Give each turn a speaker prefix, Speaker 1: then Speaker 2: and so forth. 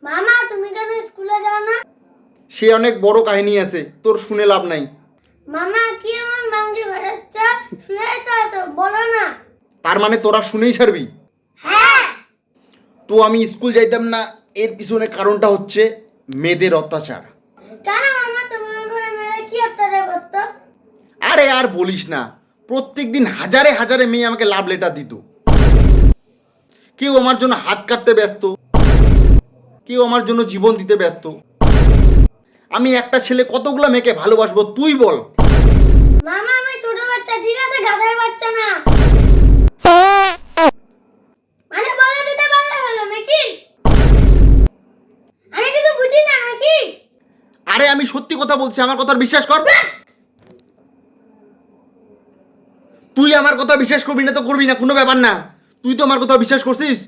Speaker 1: মামা তুমি কেন স্কুলে যাও না?
Speaker 2: সে অনেক বড় কাহিনী আছে, তোর শুনে লাভ নাই।
Speaker 1: মামা কি এমন ভাঙ্গি বেড়াচ্ছ? শুয়ে তো আছো, বলো না।
Speaker 2: তার মানে তোরা শুনেই ছাড়বি?
Speaker 1: হ্যাঁ।
Speaker 2: তো আমি স্কুল যাইতাম না, এর পিছনে কারণটা হচ্ছে মেয়েদের অত্যাচার।
Speaker 1: কেন মামা, তোমার ঘরে মেয়েরা কি অত্যাচার করতো?
Speaker 2: আরে আর বলিস না, প্রত্যেকদিন হাজারে হাজারে মেয়ে আমাকে লাভ লেটার দিত। কেউ আমার জন্য হাত কাটতে ব্যস্ত, কেউ আমার জন্য জীবন দিতে ব্যস্ত। আমি একটা ছেলে কতগুলো মেয়েকে ভালোবাসবো তুই বল?
Speaker 1: মামা আমি ছোট বাচ্চা, ঠিক আছে, গাধার বাচ্চা না। মানে বলে দিতে পারলে হলো নাকি? আমি কিছু বুঝি না নাকি?
Speaker 2: আরে আমি সত্যি কথা বলছি, আমার কথা বিশ্বাস কর। তুই আমার কথা বিশ্বাস করবি না তো করবি না, কোনো ব্যাপার না। তুই তো আমার কথা বিশ্বাস করছিস।